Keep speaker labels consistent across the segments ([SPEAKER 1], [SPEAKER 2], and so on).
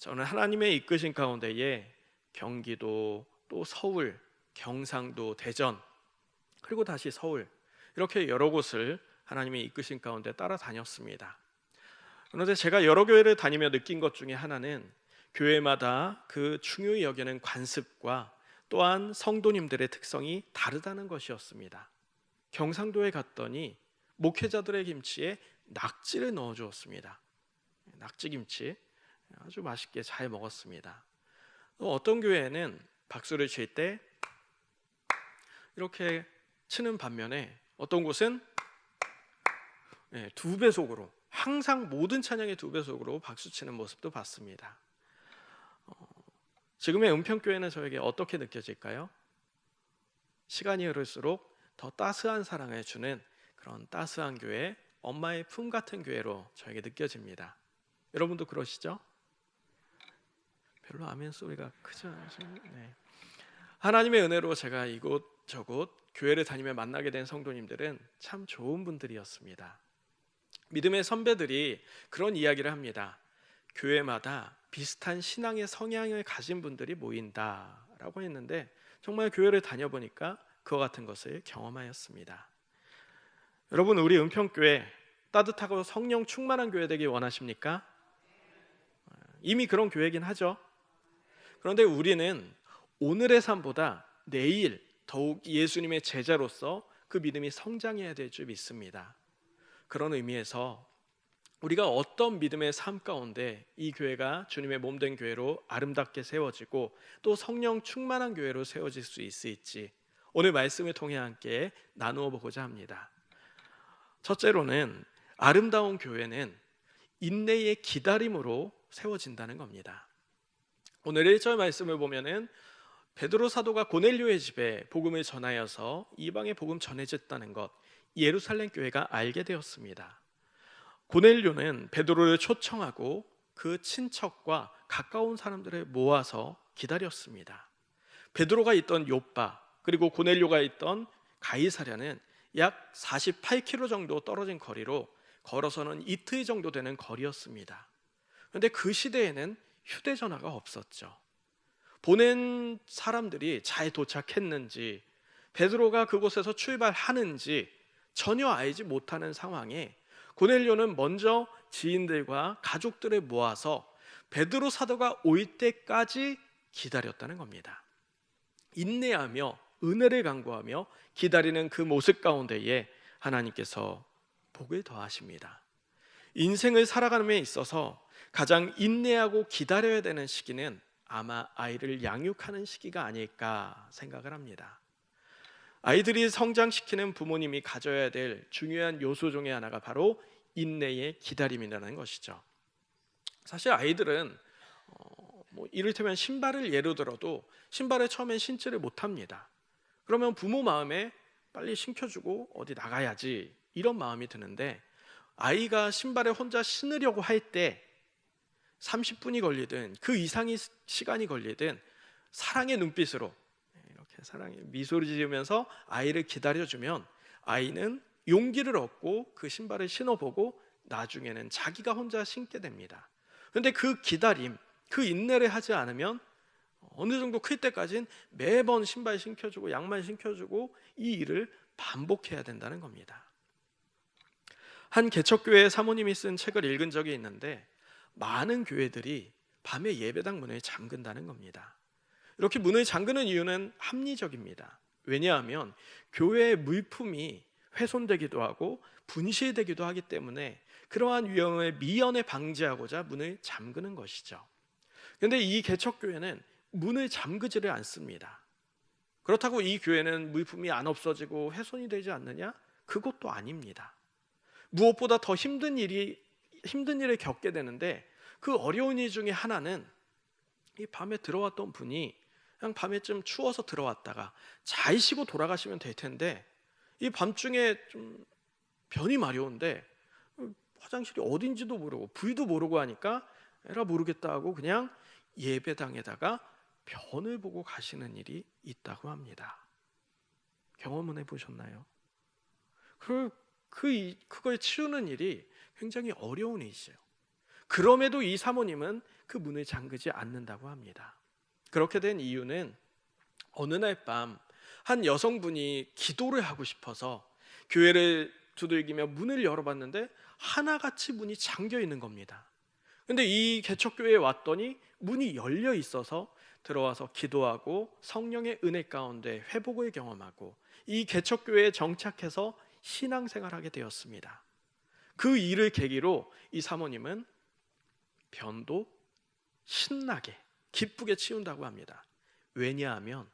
[SPEAKER 1] 저는 하나님의 이끄신 가운데에 경기도, 또 서울, 경상도, 대전, 그리고 다시 서울, 이렇게 여러 곳을 하나님의 이끄신 가운데 따라다녔습니다. 그런데 제가 여러 교회를 다니며 느낀 것 중에 하나는 교회마다 그 중요히 여기는 관습과 또한 성도님들의 특성이 다르다는 것이었습니다. 경상도에 갔더니 목회자들의 김치에 낙지를 넣어 주었습니다. 낙지김치 아주 맛있게 잘 먹었습니다. 또 어떤 교회에는 박수를 칠 때 이렇게 치는 반면에 어떤 곳은 2배속으로, 항상 모든 찬양의 2배속으로 박수 치는 모습도 봤습니다. 지금의 은평교회는 저에게 어떻게 느껴질까요? 시간이 흐를수록 더 따스한 사랑을 주는 그런 따스한 교회, 엄마의 품 같은 교회로 저에게 느껴집니다. 여러분도 그러시죠? 별로 아멘 소리가 크지 않으세요? 네. 하나님의 은혜로 제가 이곳저곳 교회를 다니며 만나게 된 성도님들은 참 좋은 분들이었습니다. 믿음의 선배들이 그런 이야기를 합니다. 교회마다 비슷한 신앙의 성향을 가진 분들이 모인다라고 했는데, 정말 교회를 다녀보니까 그와 같은 것을 경험하였습니다. 여러분, 우리 은평교회 따뜻하고 성령 충만한 교회 되기 원하십니까? 이미 그런 교회이긴 하죠. 그런데 우리는 오늘의 삶보다 내일 더욱 예수님의 제자로서 그 믿음이 성장해야 될 줄 믿습니다. 그런 의미에서 우리가 어떤 믿음의 삶 가운데 이 교회가 주님의 몸된 교회로 아름답게 세워지고 또 성령 충만한 교회로 세워질 수 있을지 오늘 말씀을 통해 함께 나누어 보고자 합니다. 첫째로는 아름다운 교회는 인내의 기다림으로 세워진다는 겁니다. 오늘 1절 말씀을 보면은 베드로 사도가 고넬료의 집에 복음을 전하여서 이방에 복음 전해졌다는 것, 예루살렘 교회가 알게 되었습니다. 고넬료는 베드로를 초청하고 그 친척과 가까운 사람들을 모아서 기다렸습니다. 베드로가 있던 요빠, 그리고 고넬료가 있던 가이사랴는 약 48km 정도 떨어진 거리로 걸어서는 이틀 정도 되는 거리였습니다. 그런데 그 시대에는 휴대전화가 없었죠. 보낸 사람들이 잘 도착했는지, 베드로가 그곳에서 출발하는지 전혀 알지 못하는 상황에 고넬료는 먼저 지인들과 가족들을 모아서 베드로 사도가 올 때까지 기다렸다는 겁니다. 인내하며 은혜를 간구하며 기다리는 그 모습 가운데에 하나님께서 복을 더하십니다. 인생을 살아가는 데 있어서 가장 인내하고 기다려야 되는 시기는 아마 아이를 양육하는 시기가 아닐까 생각을 합니다. 아이들이 성장시키는 부모님이 가져야 될 중요한 요소 중에 하나가 바로 인내의 기다림이라는 것이죠. 사실 아이들은 이를테면 신발을 예로 들어도 신발을 처음엔 신지를 못합니다. 그러면 부모 마음에 빨리 신겨주고 어디 나가야지 이런 마음이 드는데, 아이가 신발을 혼자 신으려고 할 때 30분이 걸리든 그 이상의 시간이 걸리든 사랑의 눈빛으로 이렇게 사랑의 미소를 지으면서 아이를 기다려주면 아이는 용기를 얻고 그 신발을 신어보고 나중에는 자기가 혼자 신게 됩니다. 그런데 그 기다림, 그 인내를 하지 않으면 어느 정도 클 때까지는 매번 신발 신겨주고 양말 신겨주고 이 일을 반복해야 된다는 겁니다. 한 개척교회 사모님이 쓴 책을 읽은 적이 있는데, 많은 교회들이 밤에 예배당 문을 잠근다는 겁니다. 이렇게 문을 잠그는 이유는 합리적입니다. 왜냐하면 교회의 물품이 훼손되기도 하고 분실되기도 하기 때문에 그러한 위험을 미연에 방지하고자 문을 잠그는 것이죠. 그런데 이 개척교회는 문을 잠그지를 않습니다. 그렇다고 이 교회는 물품이 안 없어지고 훼손이 되지 않느냐? 그것도 아닙니다. 무엇보다 더 힘든 일을 겪게 되는데, 그 어려운 일 중에 하나는 이 밤에 들어왔던 분이 그냥 밤에쯤 추워서 들어왔다가 잘 쉬고 돌아가시면 될 텐데, 이 밤중에 좀 변이 마려운데 화장실이 어딘지도 모르고 불도 모르고 하니까 에라 모르겠다 하고 그냥 예배당에다가 변을 보고 가시는 일이 있다고 합니다. 경험은 해보셨나요? 그걸 치우는 일이 굉장히 어려운 일이죠. 그럼에도 이 사모님은 그 문을 잠그지 않는다고 합니다. 그렇게 된 이유는 어느 날 밤 한 여성분이 기도를 하고 싶어서 교회를 두들기며 문을 열어봤는데 하나같이 문이 잠겨 있는 겁니다. 근데 이 개척교회에 왔더니 문이 열려 있어서 들어와서 기도하고 성령의 은혜 가운데 회복을 경험하고 이 개척교회에 정착해서 신앙생활하게 되었습니다. 그 일을 계기로 이 사모님은 변도 신나게 기쁘게 치운다고 합니다. 왜냐하면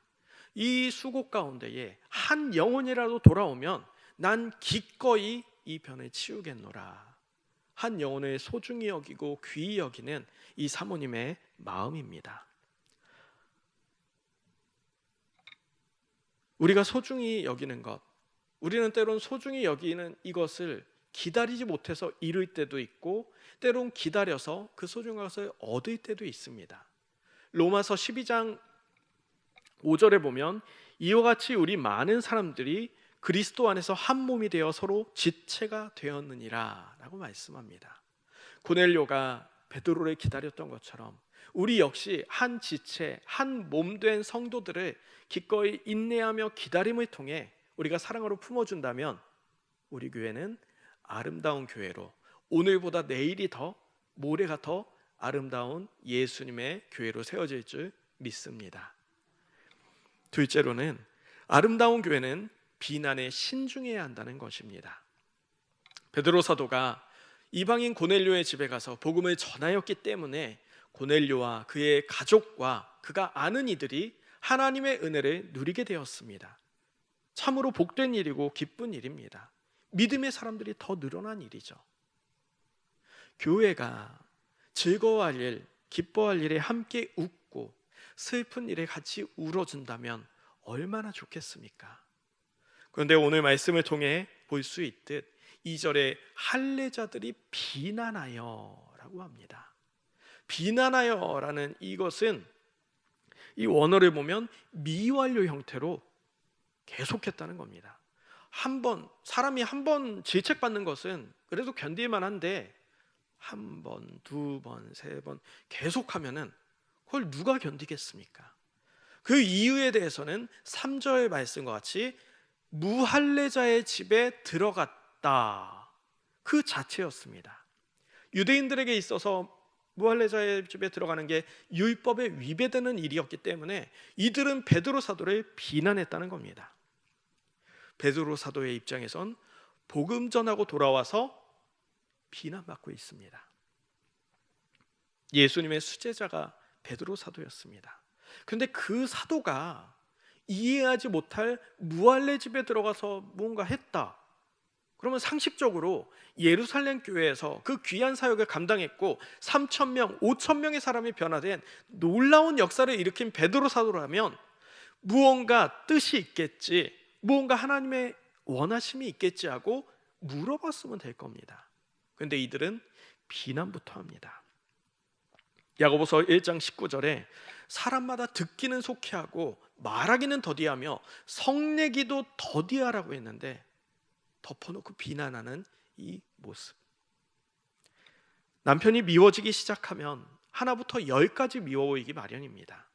[SPEAKER 1] 이 수고 가운데에 한 영혼이라도 돌아오면 난 기꺼이 이 변을 치우겠노라. 한 영혼을 소중히 여기고 귀히 여기는 이 사모님의 마음입니다. 우리가 소중히 여기는 것, 우리는 때론 소중히 여기는 이것을 기다리지 못해서 이룰 때도 있고 때론 기다려서 그 소중한 것을 얻을 때도 있습니다. 로마서 12장 5절에 보면 이와 같이 우리 많은 사람들이 그리스도 안에서 한 몸이 되어 서로 지체가 되었느니라 라고 말씀합니다. 고넬료가 베드로를 기다렸던 것처럼 우리 역시 한 지체, 한 몸 된 성도들을 기꺼이 인내하며 기다림을 통해 우리가 사랑으로 품어준다면 우리 교회는 아름다운 교회로, 오늘보다 내일이 더, 모레가 더 아름다운 예수님의 교회로 세워질 줄 믿습니다. 둘째로는 아름다운 교회는 비난에 신중해야 한다는 것입니다. 베드로 사도가 이방인 고넬료의 집에 가서 복음을 전하였기 때문에 고넬료와 그의 가족과 그가 아는 이들이 하나님의 은혜를 누리게 되었습니다. 참으로 복된 일이고 기쁜 일입니다. 믿음의 사람들이 더 늘어난 일이죠. 교회가 즐거워할 일, 기뻐할 일에 함께 웃고 슬픈 일에 같이 울어준다면 얼마나 좋겠습니까? 그런데 오늘 말씀을 통해 볼 수 있듯 2절에 할례자들이 비난하여 라고 합니다. 비난하여 라는 이것은 이 원어를 보면 미완료 형태로 계속했다는 겁니다. 사람이 한 번 질책받는 것은 그래도 견딜만 한데 한 번, 두 번, 세 번 계속하면은 그걸 누가 견디겠습니까? 그 이유에 대해서는 3절 말씀과 같이 무할례자의 집에 들어갔다 그 자체였습니다. 유대인들에게 있어서 무할례자의 집에 들어가는 게 율법에 위배되는 일이었기 때문에 이들은 베드로 사도를 비난했다는 겁니다. 베드로 사도의 입장에선 복음 전하고 돌아와서 비난받고 있습니다. 예수님의 수제자가 베드로 사도였습니다. 그런데 그 사도가 이해하지 못할 무할례 집에 들어가서 무언가 했다. 그러면 상식적으로 예루살렘 교회에서 그 귀한 사역을 감당했고 3,000명, 5,000명의 사람이 변화된 놀라운 역사를 일으킨 베드로 사도라면 무언가 뜻이 있겠지, 무언가 하나님의 원하심이 있겠지 하고 물어봤으면 될 겁니다. 그런데 이들은 비난부터 합니다. 야고보서 1장 19절에 사람마다 듣기는 속히하고 말하기는 더디하며 성내기도 더디하라고 했는데 덮어놓고 비난하는 이 모습. 남편이 미워지기 시작하면 하나부터 10까지 미워 보이기 마련입니다.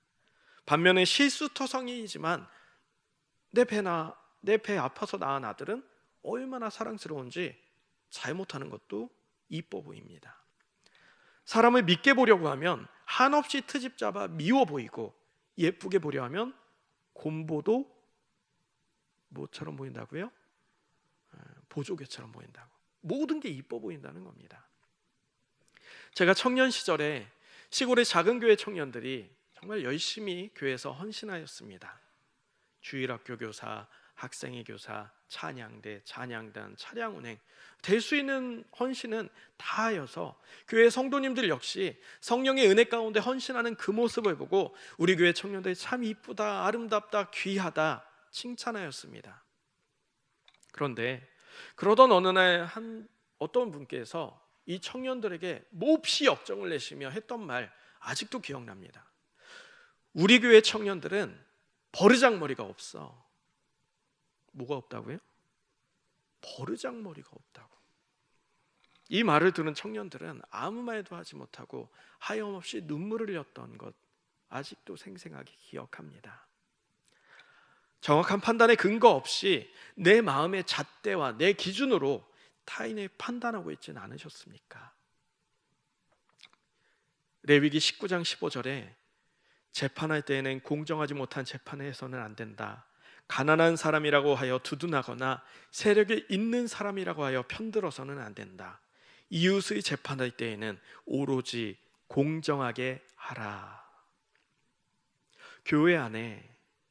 [SPEAKER 1] 반면에 실수터성이지만 내 배 아파서 낳은 아들은 얼마나 사랑스러운지 잘못하는 것도 이뻐 보입니다. 사람을 믿게 보려고 하면 한없이 트집 잡아 미워 보이고 예쁘게 보려 하면 곰보도 뭐처럼 보인다고요? 보조개처럼 보인다고. 모든 게 이뻐 보인다는 겁니다. 제가 청년 시절에 시골의 작은 교회 청년들이 정말 열심히 교회에서 헌신하였습니다. 주일학교 교사, 학생회 교사, 찬양대, 찬양단, 차량운행 될 수 있는 헌신은 다 하여서 교회 성도님들 역시 성령의 은혜 가운데 헌신하는 그 모습을 보고 우리 교회 청년들이 참 이쁘다, 아름답다, 귀하다 칭찬하였습니다. 그런데 그러던 어느 날 어떤 분께서 이 청년들에게 몹시 역정을 내시며 했던 말 아직도 기억납니다. 우리 교회 청년들은 버르장머리가 없어. 뭐가 없다고요? 버르장머리가 없다고. 이 말을 들은 청년들은 아무 말도 하지 못하고 하염없이 눈물을 흘렸던 것 아직도 생생하게 기억합니다. 정확한 판단의 근거 없이 내 마음의 잣대와 내 기준으로 타인을 판단하고 있지는 않으셨습니까? 레위기 19장 15절에 재판할 때에는 공정하지 못한 재판을 해서는 안 된다. 가난한 사람이라고 하여 두둔하거나 세력이 있는 사람이라고 하여 편들어서는 안 된다. 이웃의 재판할 때에는 오로지 공정하게 하라. 교회 안에,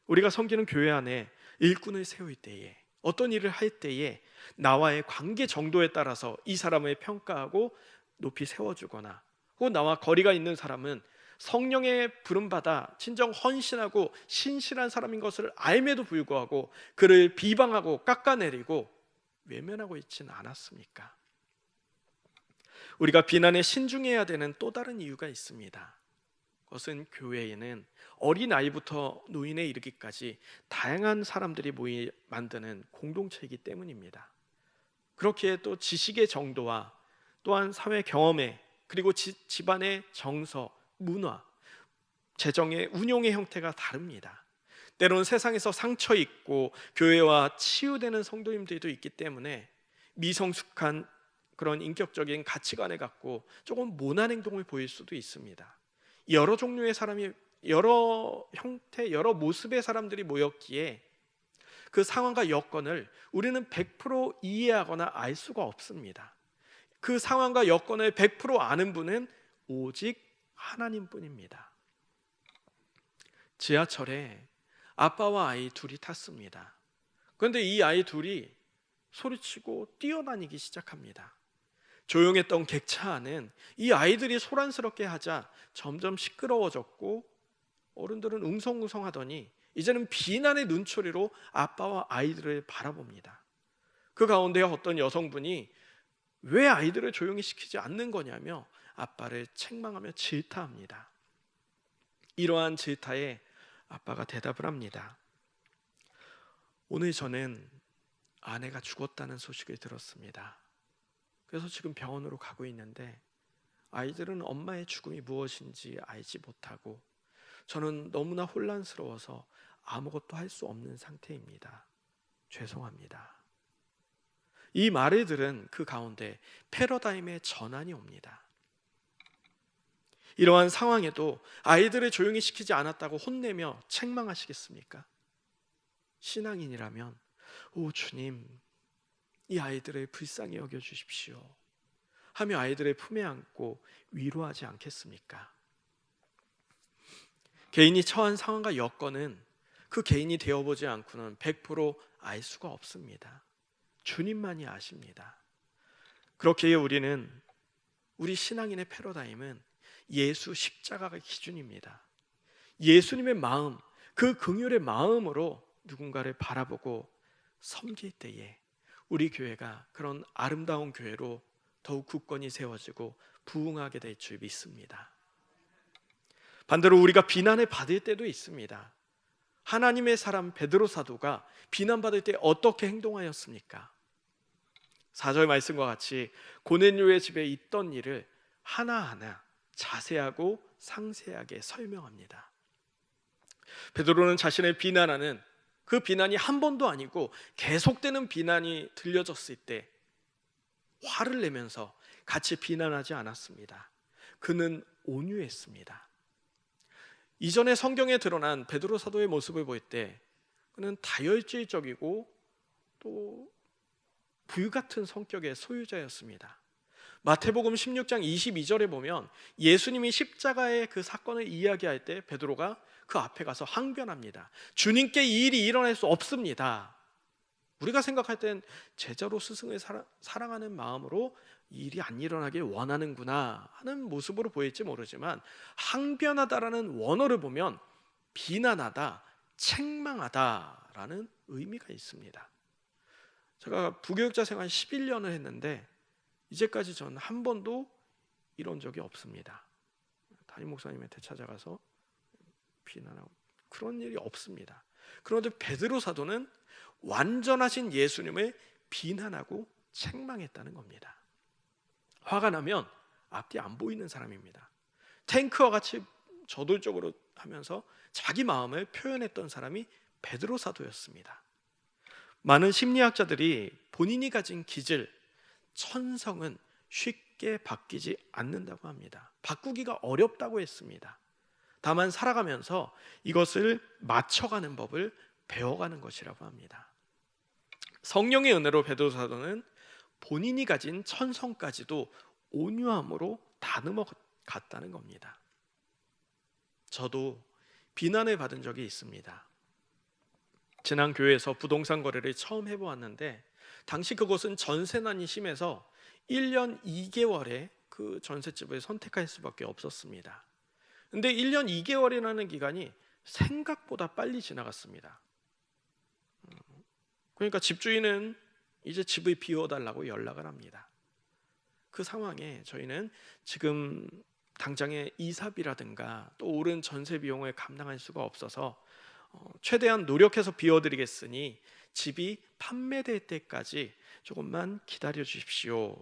[SPEAKER 1] 우리가 섬기는 교회 안에 일꾼을 세울 때에, 어떤 일을 할 때에 나와의 관계 정도에 따라서 이 사람을 평가하고 높이 세워주거나, 혹은 나와 거리가 있는 사람은 성령의 부름받아 진정 헌신하고 신실한 사람인 것을 알매도 불구하고 그를 비방하고 깎아내리고 외면하고 있지는 않았습니까? 우리가 비난에 신중해야 되는 또 다른 이유가 있습니다. 그것은 교회에는 어린아이부터 노인에 이르기까지 다양한 사람들이 모이 만드는 공동체이기 때문입니다. 그렇기에 또 지식의 정도와 또한 사회 경험에, 그리고 집안의 정서, 문화, 재정의 운용의 형태가 다릅니다. 때로는 세상에서 상처 입고 교회와 치유되는 성도님들도 있기 때문에 미성숙한 그런 인격적인 가치관을 갖고 조금 모난 행동을 보일 수도 있습니다. 여러 종류의 사람이, 여러 형태, 여러 모습의 사람들이 모였기에 그 상황과 여건을 우리는 100% 이해하거나 알 수가 없습니다. 그 상황과 여건을 100% 아는 분은 오직 하나님뿐입니다. 지하철에 아빠와 아이 둘이 탔습니다. 그런데 이 아이 둘이 소리치고 뛰어다니기 시작합니다. 조용했던 객차 안은 이 아이들이 소란스럽게 하자 점점 시끄러워졌고, 어른들은 웅성웅성하더니 이제는 비난의 눈초리로 아빠와 아이들을 바라봅니다. 그 가운데 어떤 여성분이 왜 아이들을 조용히 시키지 않는 거냐며 아빠를 책망하며 질타합니다. 이러한 질타에 아빠가 대답을 합니다. 오늘 저는 아내가 죽었다는 소식을 들었습니다. 그래서 지금 병원으로 가고 있는데 아이들은 엄마의 죽음이 무엇인지 알지 못하고 저는 너무나 혼란스러워서 아무것도 할 수 없는 상태입니다. 죄송합니다. 이 말을 들은 그 가운데 패러다임의 전환이 옵니다. 이러한 상황에도 아이들을 조용히 시키지 않았다고 혼내며 책망하시겠습니까? 신앙인이라면 오 주님, 이 아이들을 불쌍히 여겨주십시오 하며 아이들의 품에 안고 위로하지 않겠습니까? 개인이 처한 상황과 여건은 그 개인이 되어보지 않고는 100% 알 수가 없습니다. 주님만이 아십니다. 그렇기에 우리 신앙인의 패러다임은 예수 십자가가 기준입니다. 예수님의 마음, 그 긍휼의 마음으로 누군가를 바라보고 섬길 때에 우리 교회가 그런 아름다운 교회로 더욱 굳건히 세워지고 부흥하게 될 줄 믿습니다. 반대로 우리가 비난을 받을 때도 있습니다. 하나님의 사람 베드로 사도가 비난받을 때 어떻게 행동하였습니까? 4절 말씀과 같이 고넬료의 집에 있던 일을 하나하나 자세하고 상세하게 설명합니다. 베드로는 자신을 비난하는 그 비난이 한 번도 아니고 계속되는 비난이 들려졌을 때 화를 내면서 같이 비난하지 않았습니다. 그는 온유했습니다. 이전에 성경에 드러난 베드로 사도의 모습을 볼 때 그는 다혈질적이고 또 불같은 성격의 소유자였습니다. 마태복음 16장 22절에 보면 예수님이 십자가의 그 사건을 이야기할 때 베드로가 그 앞에 가서 항변합니다. 주님께 이 일이 일어날 수 없습니다. 우리가 생각할 땐 제자로 스승을 사랑하는 마음으로 이 일이 안 일어나길 원하는구나 하는 모습으로 보일지 모르지만 항변하다라는 원어를 보면 비난하다, 책망하다라는 의미가 있습니다. 제가 부교육자 생활 11년을 했는데 이제까지 저는 한 번도 이런 적이 없습니다. 담임 목사님한테 찾아가서 비난하고 그런 일이 없습니다. 그런데 베드로 사도는 완전하신 예수님을 비난하고 책망했다는 겁니다. 화가 나면 앞뒤 안 보이는 사람입니다. 탱크와 같이 저돌적으로 하면서 자기 마음을 표현했던 사람이 베드로 사도였습니다. 많은 심리학자들이 본인이 가진 기질, 천성은 쉽게 바뀌지 않는다고 합니다. 바꾸기가 어렵다고 했습니다. 다만 살아가면서 이것을 맞춰가는 법을 배워가는 것이라고 합니다. 성령의 은혜로 베드로 사도는 본인이 가진 천성까지도 온유함으로 다듬어 갔다는 겁니다. 저도 비난을 받은 적이 있습니다. 지난 교회에서 부동산 거래를 처음 해보았는데 당시 그곳은 전세난이 심해서 1년 2개월에 그 전셋집을 선택할 수밖에 없었습니다. 근데 1년 2개월이라는 기간이 생각보다 빨리 지나갔습니다. 그러니까 집주인은 이제 집을 비워달라고 연락을 합니다. 그 상황에 저희는 지금 당장의 이사비라든가 또 오른 전세 비용을 감당할 수가 없어서 최대한 노력해서 비워드리겠으니 집이 판매될 때까지 조금만 기다려 주십시오.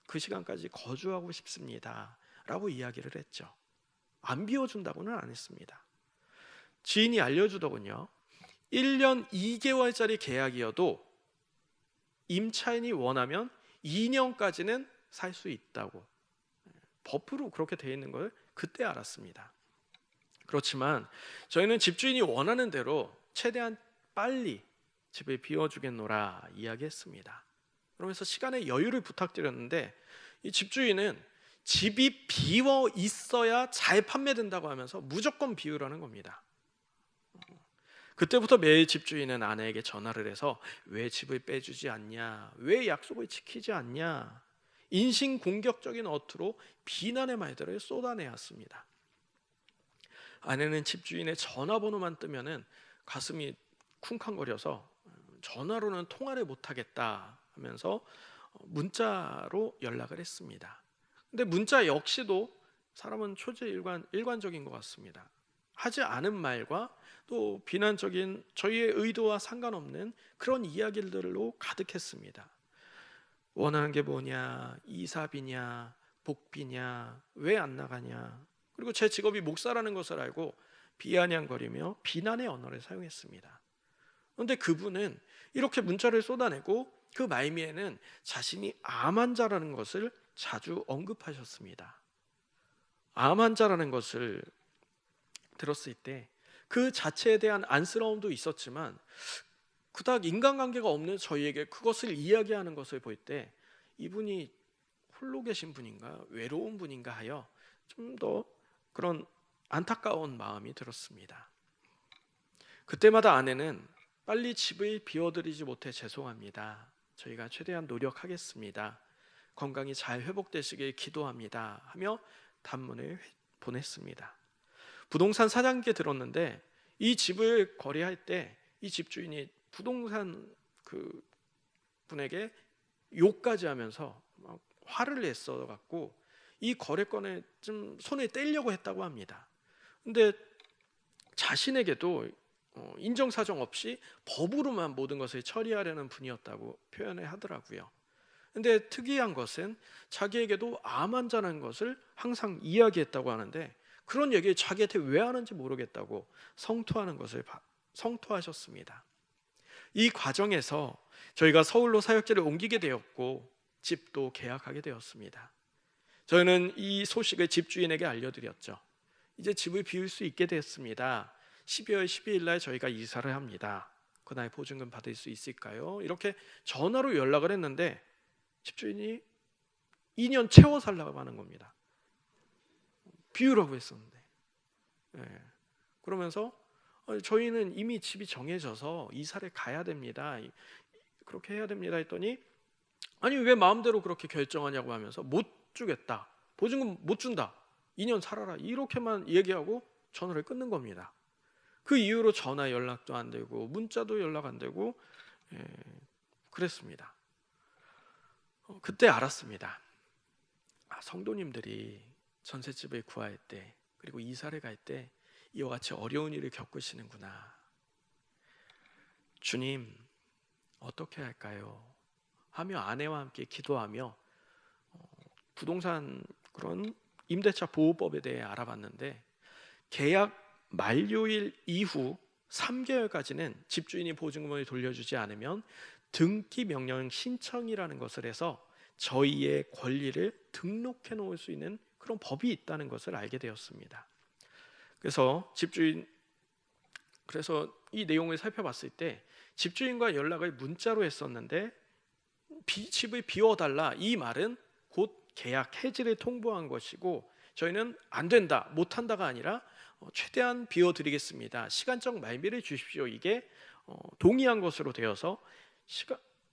[SPEAKER 1] 그 시간까지 거주하고 싶습니다 라고 이야기를 했죠. 안 비워준다고는 안 했습니다. 지인이 알려주더군요. 1년 2개월짜리 계약이어도 임차인이 원하면 2년까지는 살 수 있다고 법으로 그렇게 되어 있는 걸 그때 알았습니다. 그렇지만 저희는 집주인이 원하는 대로 최대한 빨리 집을 비워주겠노라 이야기했습니다. 그러면서 시간의 여유를 부탁드렸는데 이 집주인은 집이 비워 있어야 잘 판매된다고 하면서 무조건 비우라는 겁니다. 그때부터 매일 집주인은 아내에게 전화를 해서 왜 집을 빼주지 않냐, 왜 약속을 지키지 않냐, 인신공격적인 어투로 비난의 말들을 쏟아내었습니다. 아내는 집주인의 전화번호만 뜨면은 가슴이 쿵쾅거려서 전화로는 통화를 못하겠다 하면서 문자로 연락을 했습니다. 근데 문자 역시도 사람은 일관적인 것 같습니다. 하지 않은 말과 또 비난적인 저희의 의도와 상관없는 그런 이야기들로 가득했습니다. 원하는 게 뭐냐, 이사비냐, 복비냐, 왜 안 나가냐, 그리고 제 직업이 목사라는 것을 알고 비아냥거리며 비난의 언어를 사용했습니다. 그런데 그분은 이렇게 문자를 쏟아내고 그 말미에는 자신이 암 환자라는 것을 자주 언급하셨습니다. 암 환자라는 것을 들었을 때 그 자체에 대한 안쓰러움도 있었지만 그닥 인간관계가 없는 저희에게 그것을 이야기하는 것을 볼 때 이분이 홀로 계신 분인가 외로운 분인가 하여 좀 더 그런 안타까운 마음이 들었습니다. 그때마다 아내는 빨리 집을 비워드리지 못해 죄송합니다. 저희가 최대한 노력하겠습니다. 건강이 잘 회복되시길 기도합니다 하며 단문을 보냈습니다. 부동산 사장님께 들었는데 이 집을 거래할 때 이 집주인이 부동산 그 분에게 욕까지 하면서 막 화를 냈어 갖고 이 거래권에 좀 손에 떼려고 했다고 합니다. 근데 자신에게도 인정사정 없이 법으로만 모든 것을 처리하려는 분이었다고 표현을 하더라고요. 근데 특이한 것은 자기에게도 암 환자라는 것을 항상 이야기했다고 하는데 그런 얘기를 자기한테 왜 하는지 모르겠다고 성토하셨습니다. 이 과정에서 저희가 서울로 사역지를 옮기게 되었고 집도 계약하게 되었습니다. 저희는 이 소식을 집주인에게 알려드렸죠. 이제 집을 비울 수 있게 됐습니다. 12월 12일 날 저희가 이사를 합니다. 그날 보증금 받을 수 있을까요? 이렇게 전화로 연락을 했는데 집주인이 2년 채워 살라고 하는 겁니다. 비우라고 했었는데. 네. 그러면서 저희는 이미 집이 정해져서 이사를 가야 됩니다. 그렇게 해야 됩니다 했더니 아니 왜 마음대로 그렇게 결정하냐고 하면서 못 주겠다. 보증금 못 준다. 2년 살아라. 이렇게만 얘기하고 전화를 끊는 겁니다. 그 이후로 전화 연락도 안 되고 문자도 연락 안 되고 그랬습니다. 그때 알았습니다. 성도님들이 전셋집을 구할 때 그리고 이사를 갈 때 이와 같이 어려운 일을 겪으시는구나. 주님 어떻게 할까요? 하며 아내와 함께 기도하며 부동산 그런 임대차 보호법에 대해 알아봤는데, 계약 만료일 이후 3개월까지는 집주인이 보증금을 돌려주지 않으면 등기 명령 신청이라는 것을 해서 저희의 권리를 등록해 놓을 수 있는 그런 법이 있다는 것을 알게 되었습니다. 그래서 이 내용을 살펴봤을 때 집주인과 연락을 문자로 했었는데 집을 비워달라, 이 말은 곧 계약 해지를 통보한 것이고, 저희는 안 된다, 못 한다가 아니라 최대한 비워드리겠습니다, 시간적 말미를 주십시오, 이게 동의한 것으로 되어서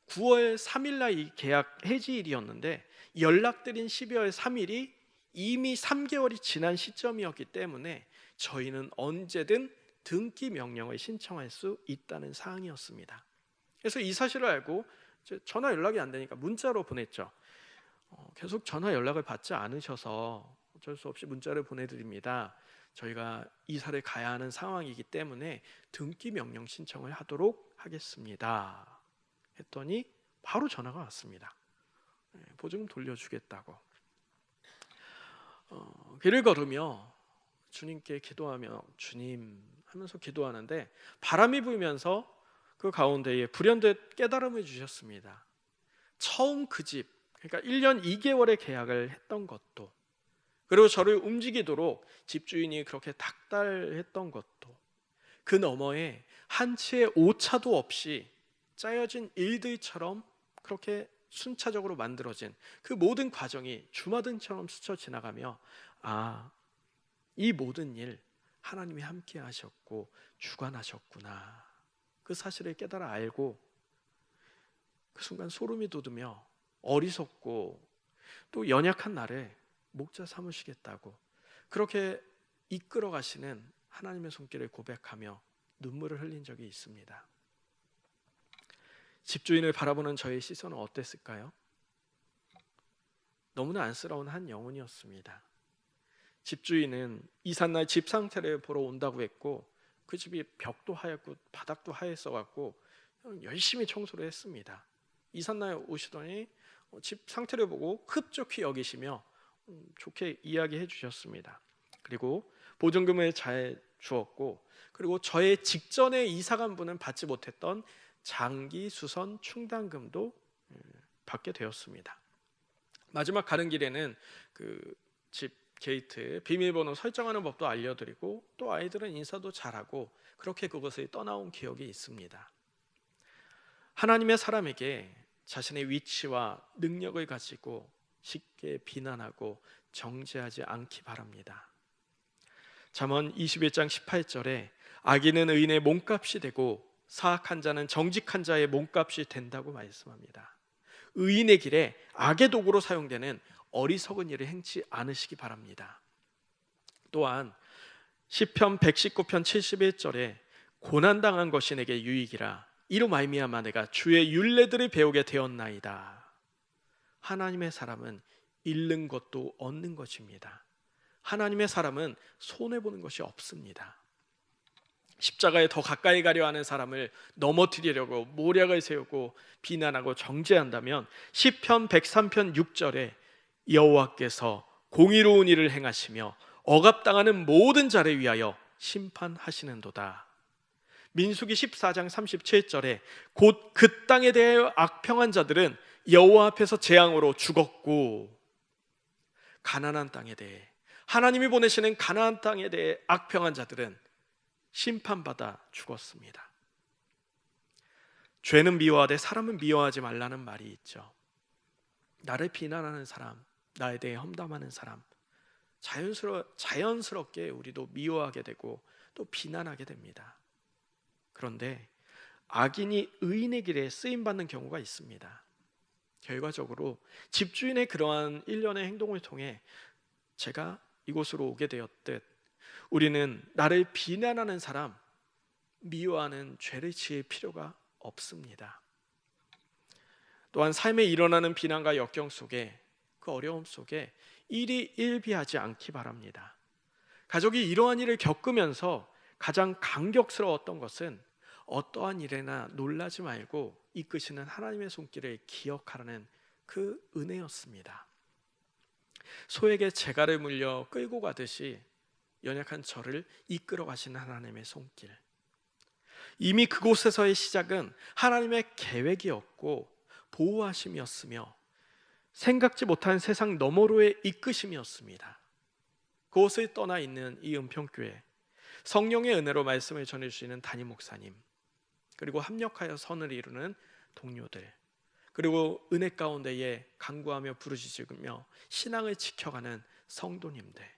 [SPEAKER 1] 9월 3일 날 이 계약 해지일이었는데 연락드린 12월 3일이 이미 3개월이 지난 시점이었기 때문에 저희는 언제든 등기 명령을 신청할 수 있다는 사항이었습니다. 그래서 이 사실을 알고 전화 연락이 안 되니까 문자로 보냈죠. 계속 전화 연락을 받지 않으셔서 어쩔 수 없이 문자를 보내드립니다. 저희가 이사를 가야 하는 상황이기 때문에 등기 명령 신청을 하도록 하겠습니다 했더니 바로 전화가 왔습니다. 보증금 돌려주겠다고. 길을 걸으며 주님께 기도하며 주님 하면서 기도하는데 바람이 불면서 그 가운데에 불현듯 깨달음을 주셨습니다. 처음 그 집, 그러니까 1년 2개월의 계약을 했던 것도, 그리고 저를 움직이도록 집주인이 그렇게 닥달했던 것도, 그 너머에 한 치의 오차도 없이 짜여진 일들처럼 그렇게 순차적으로 만들어진 그 모든 과정이 주마등처럼 스쳐 지나가며, 이 모든 일 하나님이 함께 하셨고 주관하셨구나, 그 사실을 깨달아 알고 그 순간 소름이 돋으며 어리석고 또 연약한 나를 목자 삼으시겠다고 그렇게 이끌어 가시는 하나님의 손길을 고백하며 눈물을 흘린 적이 있습니다. 집주인을 바라보는 저의 시선은 어땠을까요? 너무나 안쓰러운 한 영혼이었습니다. 집주인은 이삿날 집 상태를 보러 온다고 했고, 그 집이 벽도 하얗고 바닥도 하였어갖고 열심히 청소를 했습니다. 이삿날 오시더니 집 상태를 보고 흡족히 여기시며 좋게 이야기해 주셨습니다. 그리고 보증금을 잘 주었고, 그리고 저의 직전에 이사간 분은 받지 못했던 장기 수선 충당금도 받게 되었습니다. 마지막 가는 길에는 그 집 게이트 비밀번호 설정하는 법도 알려드리고, 또 아이들은 인사도 잘하고 그렇게 그것을 떠나온 기억이 있습니다. 하나님의 사람에게 자신의 위치와 능력을 가지고 쉽게 비난하고 정죄하지 않기 바랍니다. 잠언 21장 18절에 악인은 의인의 몸값이 되고 사악한 자는 정직한 자의 몸값이 된다고 말씀합니다. 의인의 길에 악의 도구로 사용되는 어리석은 일을 행치 않으시기 바랍니다. 또한 시편 119편 71절에 고난당한 것이 내게 유익이라, 이로 말미암아 내가 주의 율례들을 배우게 되었나이다. 하나님의 사람은 잃는 것도 얻는 것입니다. 하나님의 사람은 손해보는 것이 없습니다. 십자가에 더 가까이 가려 하는 사람을 넘어뜨리려고 모략을 세우고 비난하고 정죄한다면 시편 103편 6절에 여호와께서 공의로운 일을 행하시며 억압당하는 모든 자를 위하여 심판하시는도다. 민수기 14장 37절에 곧 그 땅에 대하여 악평한 자들은 여호와 앞에서 재앙으로 죽었고, 가나안 땅에 대해, 하나님이 보내시는 가나안 땅에 대해 악평한 자들은 심판받아 죽었습니다. 죄는 미워하되 사람은 미워하지 말라는 말이 있죠. 나를 비난하는 사람, 나에 대해 험담하는 사람, 자연스럽게 우리도 미워하게 되고 또 비난하게 됩니다. 그런데 악인이 의인의 길에 쓰임받는 경우가 있습니다. 결과적으로 집주인의 그러한 일련의 행동을 통해 제가 이곳으로 오게 되었듯, 우리는 나를 비난하는 사람, 미워하는 죄를 지을 필요가 없습니다. 또한 삶에 일어나는 비난과 역경 속에, 그 어려움 속에 일희일비하지 않기 바랍니다. 가족이 이러한 일을 겪으면서 가장 감격스러웠던 것은 어떠한 일에나 놀라지 말고 이끄시는 하나님의 손길을 기억하라는 그 은혜였습니다. 소에게 재갈을 물려 끌고 가듯이 연약한 저를 이끌어 가시는 하나님의 손길. 이미 그곳에서의 시작은 하나님의 계획이었고 보호하심이었으며 생각지 못한 세상 너머로의 이끄심이었습니다. 그곳을 떠나 있는 이 은평교회, 성령의 은혜로 말씀을 전해주시는 담임 목사님, 그리고 합력하여 선을 이루는 동료들, 그리고 은혜 가운데에 간구하며 부르짖으며 신앙을 지켜가는 성도님들,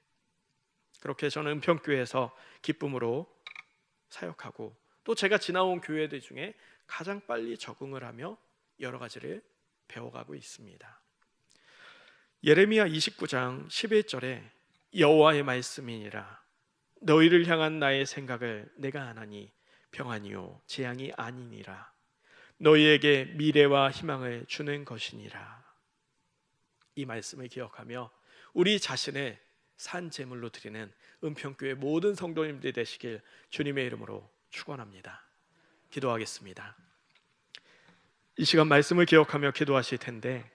[SPEAKER 1] 그렇게 저는 은평교회에서 기쁨으로 사역하고 또 제가 지나온 교회들 중에 가장 빨리 적응을 하며 여러 가지를 배워가고 있습니다. 예레미야 29장 11절에 여호와의 말씀이니라 너희를 향한 나의 생각을 내가 아나니 평안이요 재앙이 아니니라 너희에게 미래와 희망을 주는 것이니라. 이 말씀을 기억하며 우리 자신을 산 제물로 드리는 은평교회 모든 성도님들이 되시길 주님의 이름으로 축원합니다. 기도하겠습니다. 이 시간 말씀을 기억하며 기도하실 텐데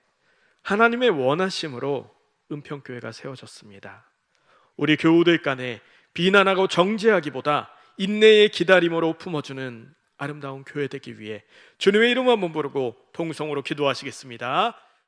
[SPEAKER 1] 하나님의 원하심으로 은평교회가 세워졌습니다. 우리 교우들 간에 비난하고 정죄하기보다 인내의 기다림으로 품어주는 아름다운 교회 되기 위해 주님의 이름 한번 부르고 통성으로 기도하시겠습니다.